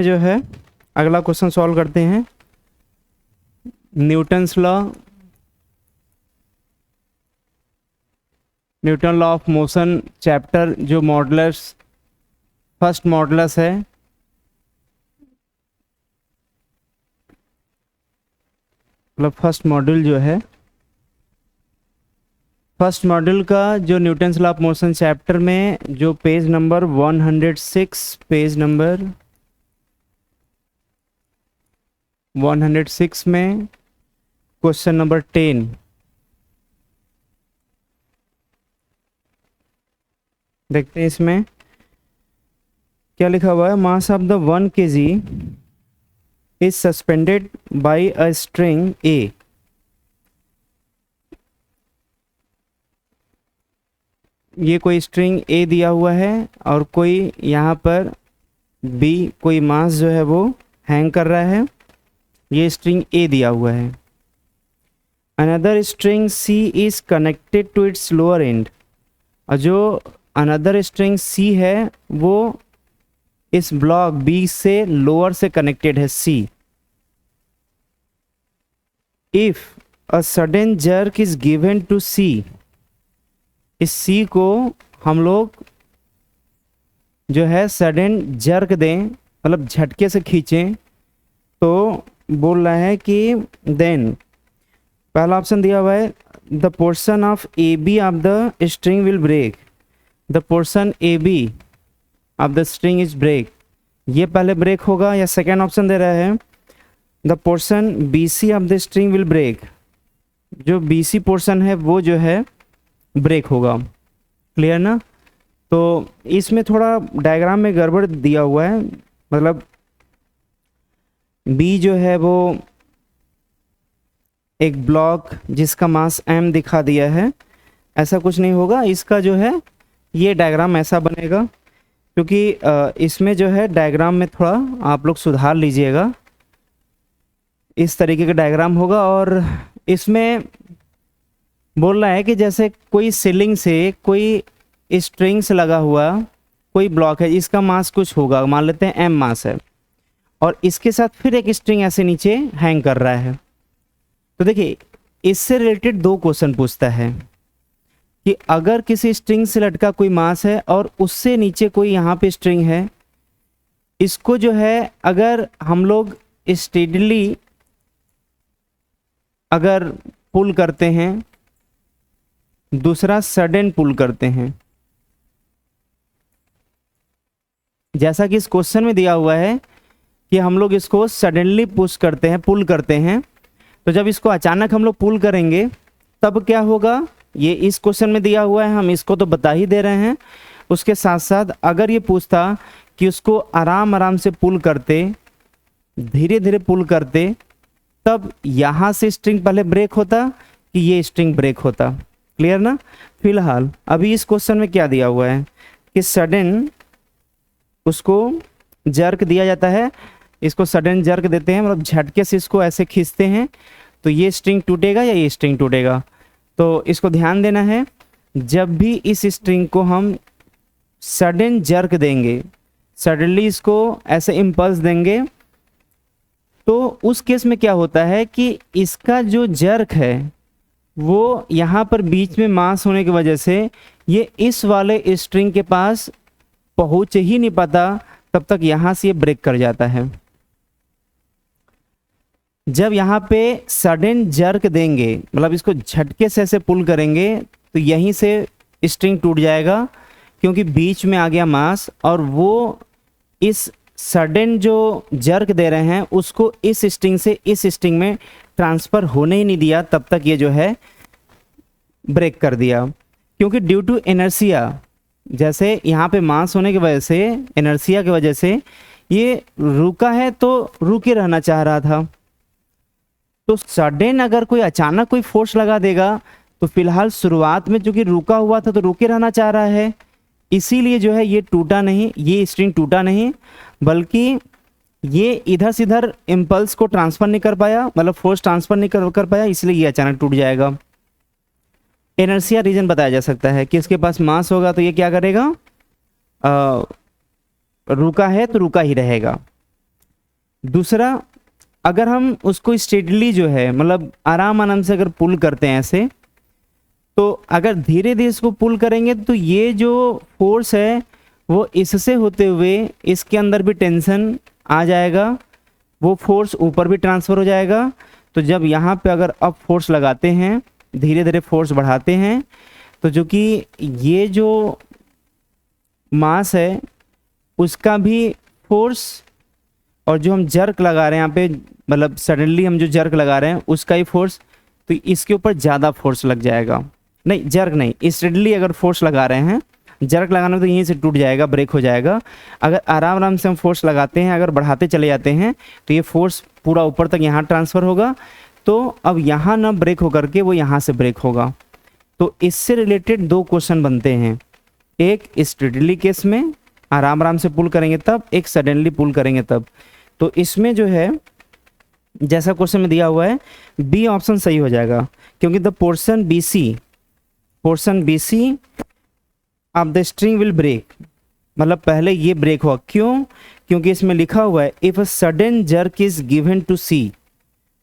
जो है अगला क्वेश्चन सॉल्व करते हैं। Newton's law of motion chapter जो मॉडुलस फर्स्ट मॉडुलस है, मतलब फर्स्ट मॉड्यूल जो है, फर्स्ट मॉड्यूल का जो Newton's law of motion chapter में जो पेज नंबर 106, पेज नंबर 106 में क्वेश्चन नंबर 10 देखते हैं। इसमें क्या लिखा हुआ है? Mass of the 1 kg is suspended bye a string ए। ये कोई स्ट्रिंग ए दिया हुआ है और कोई यहाँ पर बी कोई मास जो है वो हैंग कर रहा है। ये स्ट्रिंग ए दिया हुआ है। Another string C is connected to its lower end, और जो अनदर स्ट्रिंग सी है वो इस ब्लॉक बी से लोअर से कनेक्टेड है C. If a sudden jerk is given to C, इस सी को हम लोग जो है सडन जर्क दें, मतलब झटके से खींचें, तो बोल रहा है कि देन पहला ऑप्शन दिया हुआ है the portion of A B of the string will break. The portion A B of the string is break, ये पहले ब्रेक होगा। या सेकेंड ऑप्शन दे रहा है the portion B C of the string will break, जो B C portion है वो जो है ब्रेक होगा। क्लियर ना? तो इसमें थोड़ा डायग्राम में गड़बड़ दिया हुआ है, मतलब बी जो है वो एक ब्लॉक जिसका मास m दिखा दिया है, ऐसा कुछ नहीं होगा। इसका जो है ये डायग्राम ऐसा बनेगा, क्योंकि इसमें जो है डायग्राम में थोड़ा आप लोग सुधार लीजिएगा। इस तरीके का डायग्राम होगा और इसमें बोल रहा है कि जैसे कोई सीलिंग से कोई स्ट्रिंग से लगा हुआ कोई ब्लॉक है, इसका मास कुछ होगा, मान लेते हैं m मास है, और इसके साथ फिर एक स्ट्रिंग ऐसे नीचे हैंग कर रहा है। तो देखिए इससे रिलेटेड दो क्वेश्चन पूछता है कि अगर किसी स्ट्रिंग से लटका कोई मास है और उससे नीचे कोई यहाँ पे स्ट्रिंग है, इसको जो है अगर हम लोग स्टेडली अगर पुल करते हैं, दूसरा सडन पुल करते हैं, जैसा कि इस क्वेश्चन में दिया हुआ है कि हम लोग इसको सडनली पुश करते हैं, पुल करते हैं, तो जब इसको अचानक हम लोग पुल करेंगे तब क्या होगा, ये इस क्वेश्चन में दिया हुआ है, हम इसको तो बता ही दे रहे हैं। उसके साथ साथ अगर ये पूछता कि उसको आराम आराम से पुल करते, धीरे धीरे पुल करते, तब यहाँ से स्ट्रिंग पहले ब्रेक होता कि ये स्ट्रिंग ब्रेक होता। क्लियर ना? फिलहाल अभी इस क्वेश्चन में क्या दिया हुआ है कि सडन उसको जर्क दिया जाता है, इसको सडन जर्क देते हैं, मतलब झटके से इसको ऐसे खींचते हैं तो ये स्ट्रिंग टूटेगा या ये स्ट्रिंग टूटेगा। तो इसको ध्यान देना है, जब भी इस स्ट्रिंग को हम सडन जर्क देंगे, सडनली इसको ऐसे इम्पल्स देंगे, तो उस केस में क्या होता है कि इसका जो जर्क है वो यहाँ पर बीच में मास होने की वजह से ये इस वाले स्ट्रिंग के पास पहुँच ही नहीं पाता, तब तक यहाँ से ये ब्रेक कर जाता है। जब यहाँ पे सडन जर्क देंगे, मतलब इसको झटके से ऐसे पुल करेंगे, तो यहीं से स्ट्रिंग टूट जाएगा, क्योंकि बीच में आ गया मास और वो इस सडन जो जर्क दे रहे हैं उसको इस स्ट्रिंग से इस स्ट्रिंग में ट्रांसफ़र होने ही नहीं दिया, तब तक ये जो है ब्रेक कर दिया। क्योंकि ड्यू टू इनर्शिया, जैसे यहाँ पे मास होने की वजह से, इनर्शिया की वजह से ये रुका है, तो रुके रहना चाह रहा था। तो सडन अगर कोई अचानक कोई फोर्स लगा देगा तो फिलहाल शुरुआत में चूंकि रुका हुआ था तो रुके रहना चाह रहा है, इसीलिए जो है ये टूटा नहीं, ये स्ट्रिंग टूटा नहीं, बल्कि ये इधर से इधर इम्पल्स को ट्रांसफर नहीं कर पाया, मतलब फोर्स ट्रांसफर नहीं कर पाया, इसलिए ये अचानक टूट जाएगा। इनर्शिया रीजन बताया जा सकता है कि इसके पास मास होगा तो ये क्या करेगा, रुका है तो रुका ही रहेगा। दूसरा, अगर हम उसको स्टेडली जो है मतलब आराम से अगर पुल करते हैं ऐसे, तो अगर धीरे धीरे इसको पुल करेंगे तो ये जो फोर्स है वो इससे होते हुए इसके अंदर भी टेंशन आ जाएगा, वो फोर्स ऊपर भी ट्रांसफ़र हो जाएगा। तो जब यहाँ पे अगर अप फोर्स लगाते हैं, धीरे धीरे फोर्स बढ़ाते हैं, तो जो कि ये जो मास है उसका भी फोर्स, और जो हम जर्क लगा रहे हैं यहाँ पे, मतलब सडनली हम जो जर्क लगा रहे हैं उसका ही फोर्स, तो इसके ऊपर ज़्यादा फोर्स लग जाएगा। नहीं, जर्क नहीं, स्टेडली अगर फोर्स लगा रहे हैं, जर्क लगाना तो यहीं से टूट जाएगा, ब्रेक हो जाएगा। अगर आराम से हम फोर्स लगाते हैं, अगर बढ़ाते चले जाते हैं, तो ये फोर्स पूरा ऊपर तक यहाँ ट्रांसफ़र होगा, तो अब यहाँ ना ब्रेक होकर के वो यहाँ से ब्रेक होगा। तो इससे रिलेटेड दो क्वेश्चन बनते हैं, एक स्टेडली केस में आराम से पुल करेंगे तब, एक सडनली पुल करेंगे तब। तो इसमें जो है जैसा क्वेश्चन में दिया हुआ है, बी ऑप्शन सही हो जाएगा, क्योंकि the portion B C of the string will break, मतलब पहले ये ब्रेक हुआ। क्यों? क्योंकि इसमें लिखा हुआ है if a sudden jerk is given to C,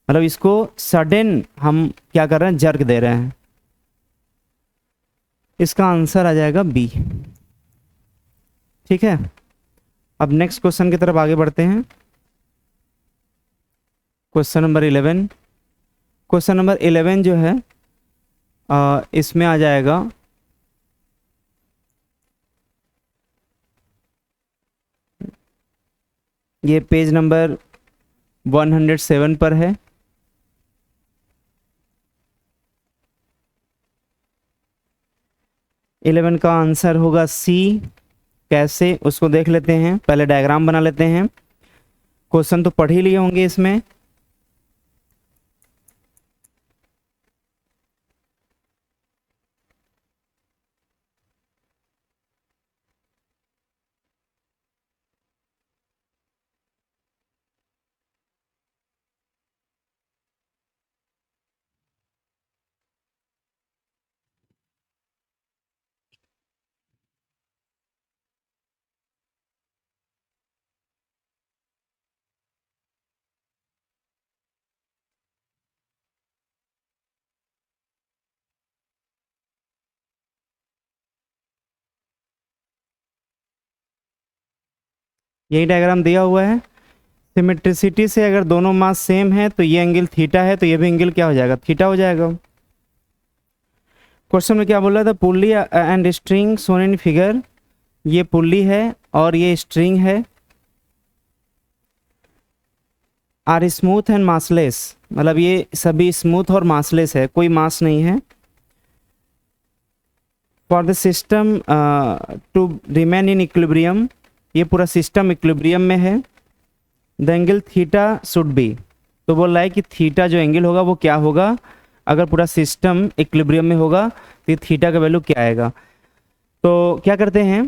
मतलब इसको सडन हम क्या कर रहे हैं, जर्क दे रहे हैं। इसका आंसर आ जाएगा बी। ठीक है, अब नेक्स्ट क्वेश्चन की तरफ आगे बढ़ते हैं। Question number 11। क्वेश्चन नंबर 11 जो है इसमें आ जाएगा ये पेज नंबर 107 पर है। इलेवन का आंसर होगा सी। कैसे, उसको देख लेते हैं, पहले डायग्राम बना लेते हैं। क्वेश्चन तो पढ़ ही लिए होंगे इसमें। यही डायग्राम दिया हुआ है। सिमेट्रिसिटी से अगर दोनों मास सेम है तो ये एंगल थीटा है, तो ये भी एंगल क्या हो जाएगा, थीटा हो जाएगा। क्वेश्चन में क्या बोल रहा था, pulley and string shown in figure, ये पुल्ली है और ये स्ट्रिंग है, आर स्मूथ एंड मासलेस, मतलब ये सभी स्मूथ और मासलेस है, कोई मास नहीं है। For the system to remain in equilibrium, ये पूरा सिस्टम इक्विलिब्रियम में है। The angle theta should be, तो बोल रहा है कि थीटा जो एंगल होगा वो क्या होगा, अगर पूरा सिस्टम इक्विलिब्रियम में होगा तो ये थीटा का वैल्यू क्या आएगा। तो क्या करते हैं,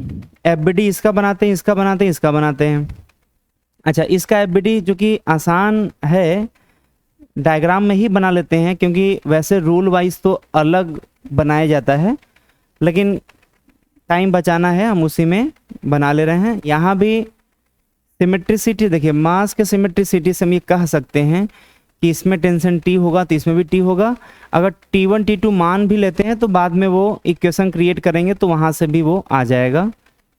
एफ बी डी इसका बनाते हैं, इसका बनाते हैं, इसका बनाते हैं। अच्छा, इसका एफ बी डी जो कि आसान है, डायग्राम में ही बना लेते हैं, क्योंकि वैसे रूल वाइज तो अलग बनाया जाता है, लेकिन टाइम बचाना है, हम उसी में बना ले रहे हैं। यहाँ भी सिमेट्रिसिटी देखिए, मास के सिमेट्रिसिटी से हम ये कह सकते हैं कि इसमें टेंशन टी होगा तो इसमें भी टी होगा। अगर T1 T2 मान भी लेते हैं तो बाद में वो इक्वेशन क्रिएट करेंगे तो वहाँ से भी वो आ जाएगा,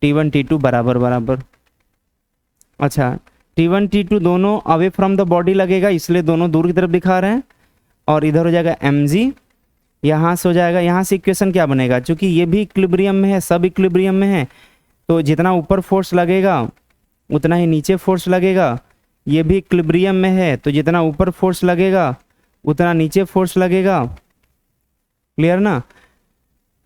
T1 T2 बराबर बराबर। अच्छा, T1 T2 दोनों अवे फ्रॉम द बॉडी लगेगा, इसलिए दोनों दूर की तरफ दिखा रहे हैं, और इधर हो जाएगा mg, यहाँ से हो जाएगा, यहाँ से इक्वेशन क्या बनेगा, चूँकि ये भी इक्विलिब्रियम में है, सब इक्विलिब्रियम में है, तो जितना ऊपर फोर्स लगेगा उतना ही नीचे फोर्स लगेगा। ये भी इक्विलिब्रियम में है, तो जितना ऊपर फोर्स लगेगा उतना नीचे फोर्स लगेगा। क्लियर ना।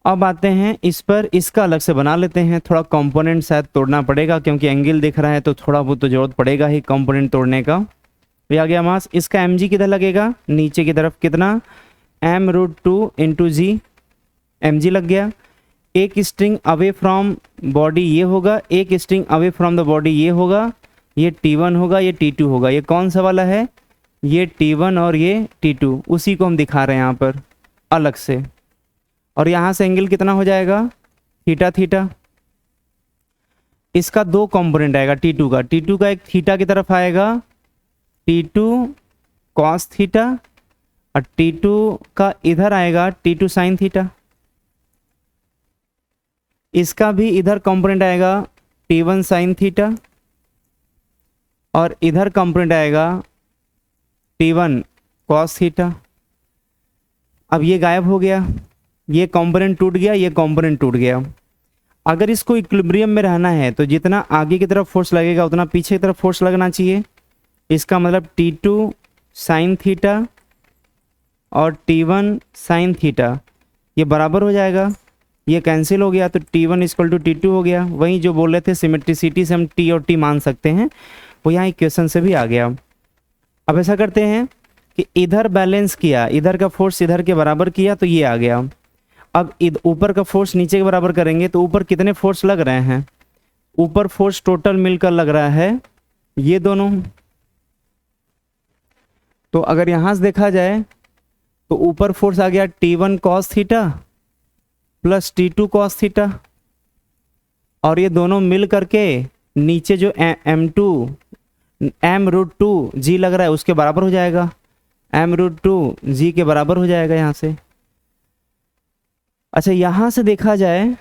अब आते हैं इस पर, इसका अलग से बना लेते हैं, थोड़ा कंपोनेंट शायद तोड़ना पड़ेगा, क्योंकि एंगल दिख रहा है तो थोड़ा बहुत तो जरूरत पड़ेगा ही कंपोनेंट तोड़ने का। ये आ गया मास, इसका mg किधर लगेगा, नीचे की तरफ, कितना, m√2 इंटू जी, mg लग गया। एक स्ट्रिंग अवे फ्रॉम बॉडी ये होगा, एक string away from the body ये होगा, ये T1 होगा, ये T2 होगा। ये कौन सा वाला है, ये T1 और ये T2, उसी को हम दिखा रहे हैं यहाँ पर अलग से। और यहाँ से एंगल कितना हो जाएगा, थीटा थीटा। इसका दो कंपोनेंट आएगा T2 का, T2 का एक थीटा की तरफ आएगा T2 कॉस थीटा और T2 का इधर आएगा T2 साइन थीटा, इसका भी इधर कंपोनेंट आएगा T1 साइन थीटा और इधर कंपोनेंट आएगा T1 कॉस थीटा। अब ये गायब हो गया, ये कंपोनेंट टूट गया, ये कंपोनेंट टूट गया। अगर इसको इक्विलिब्रियम में रहना है तो जितना आगे की तरफ फोर्स लगेगा उतना पीछे की तरफ फोर्स लगना चाहिए। इसका मतलब T2 साइन थीटा और T1 साइन थीटा ये बराबर हो जाएगा, ये कैंसिल हो गया तो T1 इक्वल टू T2 हो गया। वहीं जो बोल रहे थे सिमेट्रिसिटी से हम T और T मान सकते हैं, वो यहाँ इक्वेशन से भी आ गया। अब ऐसा करते हैं कि इधर बैलेंस किया, इधर का फोर्स इधर के बराबर किया तो ये आ गया। अब ऊपर का फोर्स नीचे के बराबर करेंगे तो ऊपर कितने फोर्स लग रहे हैं, ऊपर फोर्स टोटल मिलकर लग रहा है ये दोनों। तो अगर यहाँ से देखा जाए तो ऊपर फोर्स आ गया T1 cos theta plus T2 cos theta, और ये दोनों मिल करके नीचे जो m√2g लग रहा है उसके बराबर हो जाएगा, m√2g के बराबर हो जाएगा यहाँ से। अच्छा, यहाँ से देखा जाए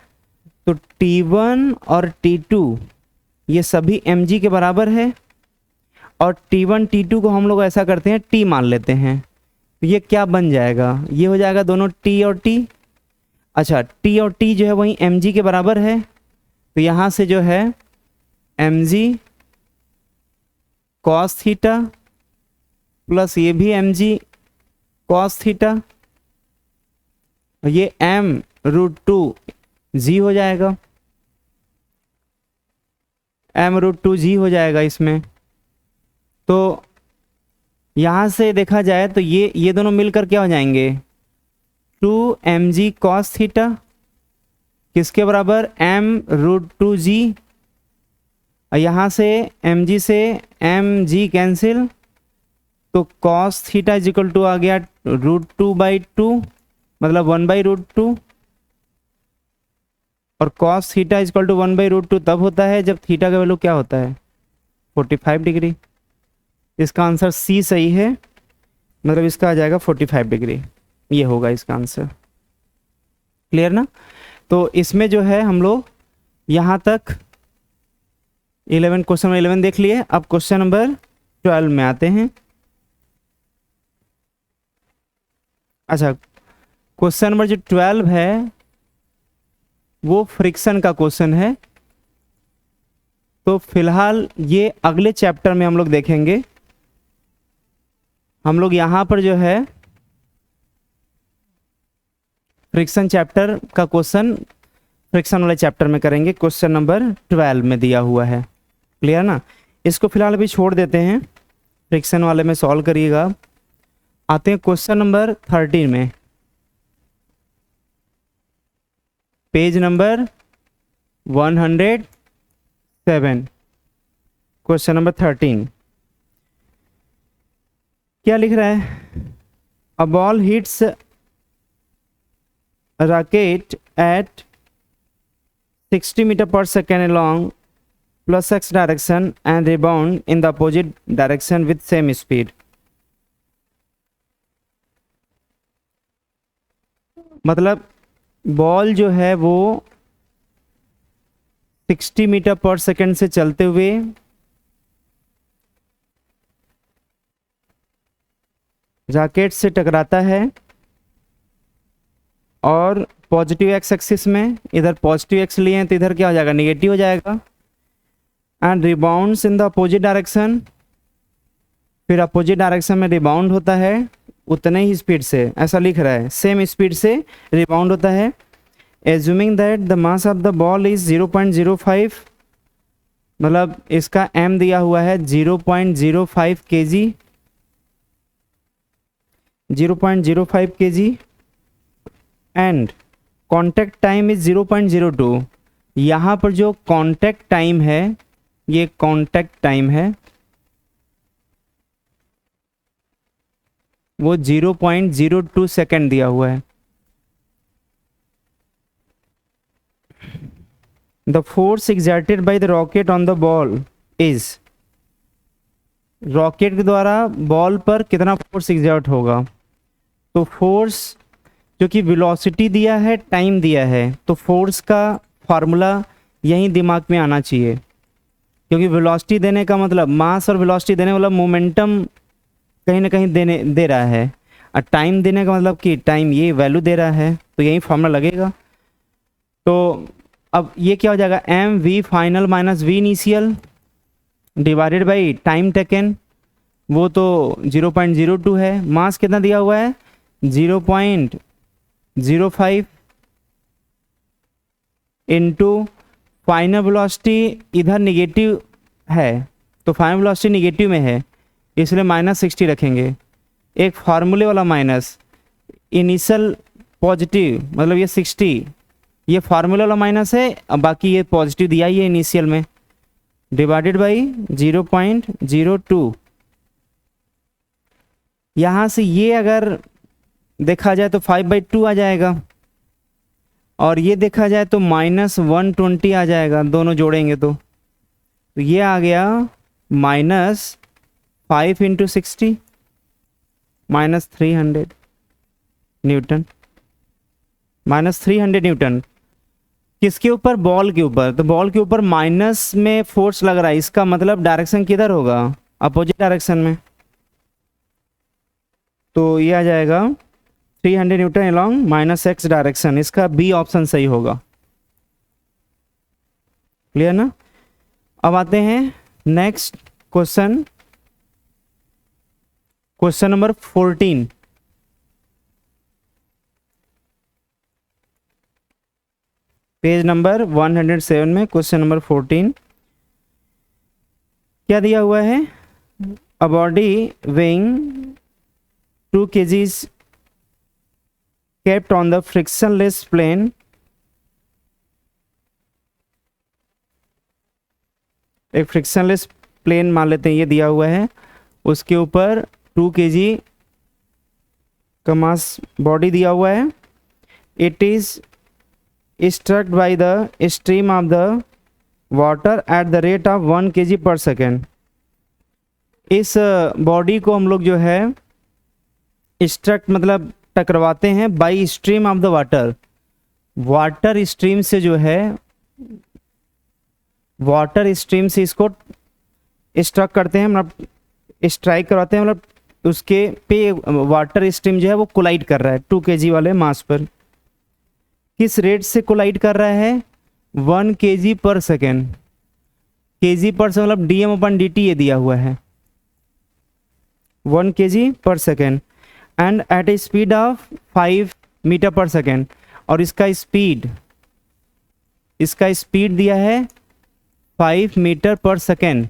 तो T1 और T2 ये सभी mg के बराबर है, और T1 T2 को हम लोग ऐसा करते हैं T मान लेते हैं, तो ये क्या बन जाएगा, ये हो जाएगा दोनों T और T। अच्छा, T और T जो है वही mg के बराबर है, तो यहाँ से जो है mg कॉस थीटा प्लस ये भी mg कॉस थीटा, ये m√2g हो जाएगा, m√2g हो जाएगा इसमें। तो यहाँ से देखा जाए तो ये दोनों मिलकर क्या हो जाएंगे, 2mg कॉस थीटा किसके बराबर, m√2g, और यहाँ से mg से mg कैंसिल, तो cos theta is equal to आ गया √2/2 मतलब 1/√2, और cos theta is equal to 1/√2 तब होता है जब थीटा का वैल्यू क्या होता है 45 डिग्री। इसका आंसर सी सही है, मतलब इसका आ जाएगा 45 डिग्री, ये होगा इसका आंसर। क्लियर ना। तो इसमें जो है हम लोग यहाँ तक 11 क्वेश्चन नंबर 11 देख लिए। अब क्वेश्चन नंबर 12 में आते हैं। अच्छा, क्वेश्चन नंबर जो 12 है वो फ्रिक्शन का क्वेश्चन है, तो फिलहाल ये अगले चैप्टर में हम लोग देखेंगे। हम लोग यहाँ पर जो है फ्रिक्शन चैप्टर का क्वेश्चन फ्रिक्शन वाले चैप्टर में करेंगे, क्वेश्चन नंबर 12 में दिया हुआ है। क्लियर ना। इसको फिलहाल अभी छोड़ देते हैं, फ्रिक्शन वाले में सॉल्व करिएगा। आते हैं क्वेश्चन नंबर 13 में, पेज नंबर 107, क्वेश्चन नंबर 13 क्या लिख रहा है, a ball hits rocket at 60 metre per second along +x direction and rebound in the opposite direction with same speed। मतलब बॉल जो है वो 60 मीटर पर सेकेंड से चलते हुए रॉकेट से टकराता है, और पॉजिटिव एक्स एक्सिस में, इधर पॉजिटिव एक्स लिए हैं तो इधर क्या हो जाएगा, नेगेटिव हो जाएगा, and rebounds in the opposite direction, फिर अपोजिट डायरेक्शन में रिबाउंड होता है उतने ही स्पीड से, ऐसा लिख रहा है, सेम स्पीड से रिबाउंड होता है। Assuming that the mass of the ball is 0.05, मतलब इसका m दिया हुआ है 0.05 kg, 0.05 kg, and contact time is 0.02। यहाँ पर जो कॉन्टैक्ट टाइम है, ये कॉन्टैक्ट टाइम है वो 0.02 सेकेंड दिया हुआ है। The force exerted by the rocket on the ball is, rocket के द्वारा बॉल पर कितना फोर्स एग्जर्ट होगा। तो फोर्स, जो कि वेलोसिटी दिया है, टाइम दिया है, तो फोर्स का फार्मूला यहीं दिमाग में आना चाहिए, क्योंकि वेलोसिटी देने का मतलब मास और वेलोसिटी देने मतलब मोमेंटम कहीं ना कहीं दे रहा है, और टाइम देने का मतलब कि टाइम ये वैल्यू दे रहा है, तो यही फॉर्मूला लगेगा। तो अब ये क्या हो जाएगा, M V final minus V initial divided by time taken, वो तो 0.02 है। मास कितना दिया हुआ है 0.05 इंटू फाइनल वेलोसिटी, इधर निगेटिव है तो फाइनल वेलोसिटी निगेटिव में है, इसलिए -60 रखेंगे। एक फार्मूले वाला माइनस, इनिशियल पॉजिटिव मतलब ये 60, ये फार्मूले वाला माइनस है, अब बाकी ये पॉजिटिव दिया ही है इनिशियल में, डिवाइडेड बाई 0.02। यहाँ से ये अगर देखा जाए तो 5/2 आ जाएगा, और ये देखा जाए तो -120 आ जाएगा, दोनों जोड़ेंगे तो ये आ गया -5 इंटू 60 -300 न्यूटन, -300 न्यूटन। किसके ऊपर, बॉल के ऊपर। तो बॉल के ऊपर माइनस में फोर्स लग रहा है, इसका मतलब डायरेक्शन किधर होगा, अपोजिट डायरेक्शन में, तो ये आ जाएगा 300 न्यूटन अलोंग -x डायरेक्शन, इसका बी ऑप्शन सही होगा। क्लियर ना। अब आते हैं next question, question number 14। Page number 107 में क्वेश्चन नंबर 14 क्या दिया हुआ है, a body weighing 2 kgs kept on the frictionless plane एक फ्रिक्शनलेस प्लेन मान लेते हैं, ये दिया हुआ है, उसके ऊपर 2 kg का मास बॉडी दिया हुआ है। It is struck by the stream of the water at the rate of 1 kg per second. इस बॉडी को हम लोग जो है स्ट्रक मतलब टकरवाते हैं by stream of the water, water stream से जो है, वाटर स्ट्रीम से इसको स्ट्रक करते हैं, मतलब स्ट्राइक करवाते हैं, मतलब उसके पे वाटर स्ट्रीम जो है वो कोलाइड कर रहा है 2 kg वाले मास पर। किस रेट से कोलाइड कर रहा है, 1 kg पर सेकेंड। kg पर से मतलब dm/dt ये दिया हुआ है, 1 kg per second, and at a speed of 5 metre per second. और इसका स्पीड दिया है 5 metre per second.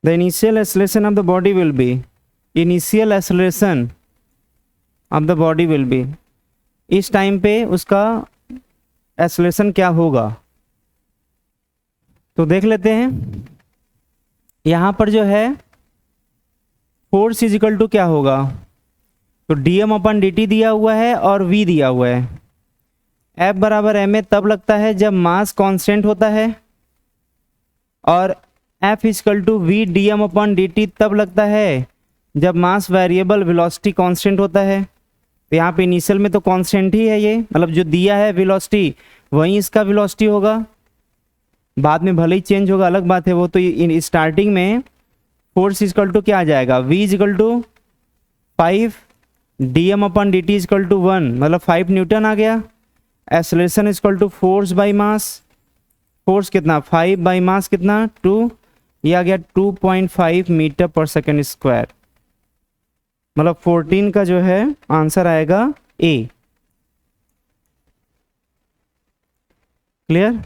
The initial acceleration of the body will be, initial acceleration of the body will be, इस time पे उसका acceleration क्या होगा, तो देख लेते हैं। यहाँ पर जो है फोर्स इजिकल टू क्या होगा, तो dm/dt दिया हुआ है और v दिया हुआ है। F बराबर ma तब लगता है जब मास कांस्टेंट होता है, और F is equal to v dm/dt तब लगता है जब मास वेरिएबल वेलोसिटी कांस्टेंट होता है। तो यहाँ पे इनिशियल में तो कांस्टेंट ही है, ये मतलब जो दिया है वेलोसिटी वहीं इसका वेलोसिटी होगा, बाद में भले ही चेंज होगा अलग बात है वो। तो स्टार्टिंग में फोर्स इजिकल टू क्या आ जाएगा, v equal to 5 dm/dt equal to 1 मतलब 5 न्यूटन आ गया। Acceleration equal to force by mass, force कितना 5 बाई मास कितना 2, ये आ गया 2.5 मीटर पर सेकेंड स्क्वायर। मतलब 14 का जो है आंसर आएगा ए। क्लियर।